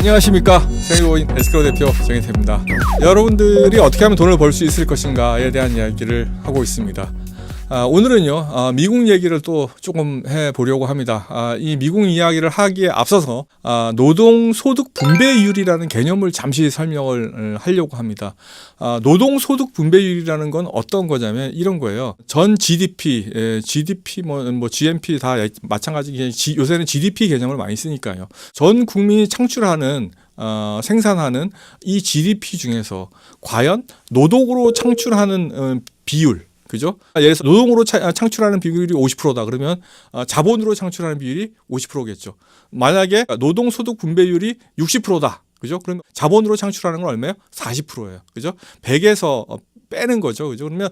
안녕하십니까. 세일고인 에스크로 대표 정혜태입니다. 여러분들이 어떻게 하면 돈을 벌 수 있을 것인가에 대한 이야기를 하고 있습니다. 오늘은요 미국 얘기를 또 조금 해보려고 합니다. 이 미국 이야기를 하기에 앞서서 노동소득 분배율이라는 개념을 잠시 설명을 하려고 합니다. 노동소득 분배율이라는 건 어떤 거냐면 이런 거예요. 전 GDP, 뭐 GNP 다 마찬가지. 요새는 GDP 개념을 많이 쓰니까요. 전 국민이 창출하는 생산하는 이 GDP 중에서 과연 노동으로 창출하는 비율, 그죠? 예를 들어서 노동으로 창출하는 비율이 50%다 그러면 자본으로 창출하는 비율이 50%겠죠. 만약에 노동소득 분배율이 60%다. 그죠? 그러면 자본으로 창출하는 건 얼마예요? 40%예요. 그죠? 100에서 빼는 거죠. 그죠? 그러면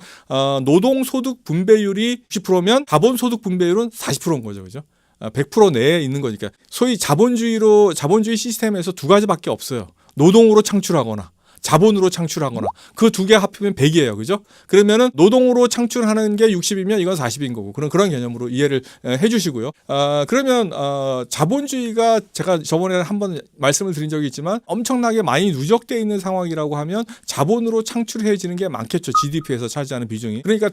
노동소득 분배율이 60%면 자본소득 분배율은 40%인 거죠. 그죠? 100% 내에 있는 거니까. 소위 자본주의 시스템에서 두 가지밖에 없어요. 노동으로 창출하거나 자본으로 창출하거나 그 두 개 합하면 100이에요. 그죠? 그러면은 노동으로 창출하는 게 60이면 이건 40인 거고 그런 개념으로 이해를 해 주시고요. 그러면 자본주의가 제가 저번에 한번 말씀을 드린 적이 있지만 엄청나게 많이 누적되어 있는 상황이라고 하면 자본으로 창출해지는 게 많겠죠. GDP에서 차지하는 비중이. 그러니까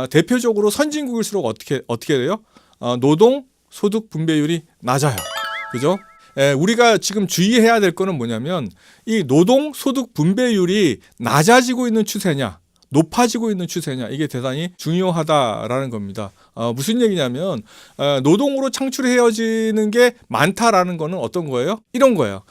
대표적으로 선진국일수록 어떻게 돼요? 노동 소득 분배율이 낮아요. 그죠? 우리가 지금 주의해야 될 거는 뭐냐면 이 노동 소득 분배율이 낮아지고 있는 추세냐 높아지고 있는 추세냐 이게 대단히 중요하다라는 겁니다. 무슨 얘기냐면 노동으로 창출해지는 게 많다라는 거는 어떤 거예요? 이런 거예요.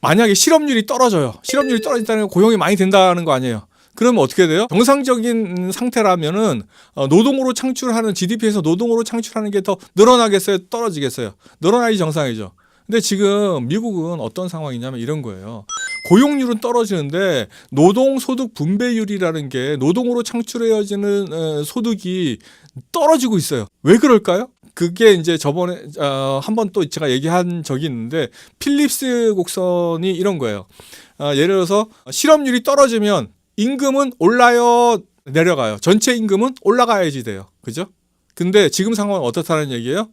만약에 실업률이 떨어져요. 실업률이 떨어진다는 건 고용이 많이 된다는 거 아니에요. 그러면 어떻게 돼요? 정상적인 상태라면은 노동으로 창출하는 GDP에서 노동으로 창출하는 게 더 늘어나겠어요? 떨어지겠어요? 늘어나기 정상이죠. 근데 지금 미국은 어떤 상황이냐면 이런 거예요. 고용률은 떨어지는데 노동소득 분배율이라는 게 노동으로 창출해지는 소득이 떨어지고 있어요. 왜 그럴까요? 그게 이제 저번에 한번 또 제가 얘기한 적이 있는데 필립스 곡선이 이런 거예요. 예를 들어서 실업률이 떨어지면 임금은 올라요, 내려가요. 전체 임금은 올라가야지 돼요. 그죠? 근데 지금 상황은 어떻다는 얘기예요?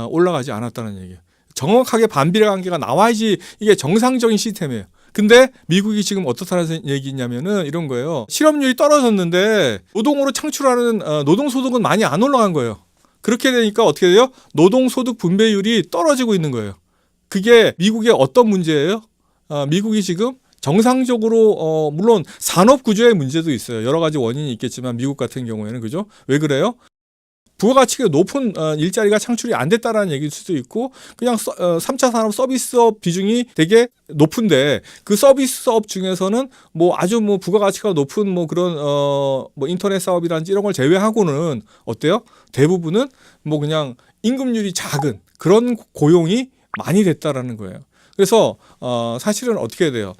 올라가지 않았다는 얘기예요. 정확하게 반비례 관계가 나와야지 이게 정상적인 시스템이에요. 근데 미국이 지금 어떻다는 얘기냐면은 이런 거예요. 실업률이 떨어졌는데 노동으로 창출하는 노동소득은 많이 안 올라간 거예요. 그렇게 되니까 어떻게 돼요? 노동소득 분배율이 떨어지고 있는 거예요. 그게 미국의 어떤 문제예요? 미국이 지금 정상적으로 물론 산업 구조의 문제도 있어요. 여러 가지 원인이 있겠지만 미국 같은 경우에는 그죠? 왜 그래요? 부가가치가 높은 일자리가 창출이 안 됐다라는 얘기일 수도 있고 그냥 3차 산업 서비스업 비중이 되게 높은데 그 서비스업 중에서는 뭐 아주 뭐 부가가치가 높은 뭐 그런 뭐 인터넷 사업이라든지 이런 걸 제외하고는 어때요? 대부분은 뭐 그냥 임금률이 작은 그런 고용이 많이 됐다라는 거예요. 그래서 사실은 어떻게 돼요?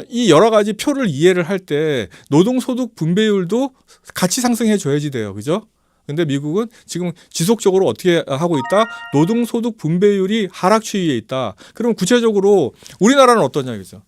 이 여러 가지 표를 이해를 할 때 노동소득 분배율도 같이 상승해 줘야지 돼요. 그죠? 근데 미국은 지금 지속적으로 어떻게 하고 있다? 노동소득 분배율이 하락 추이에 있다. 그럼 구체적으로 우리나라는 어떠냐, 그죠?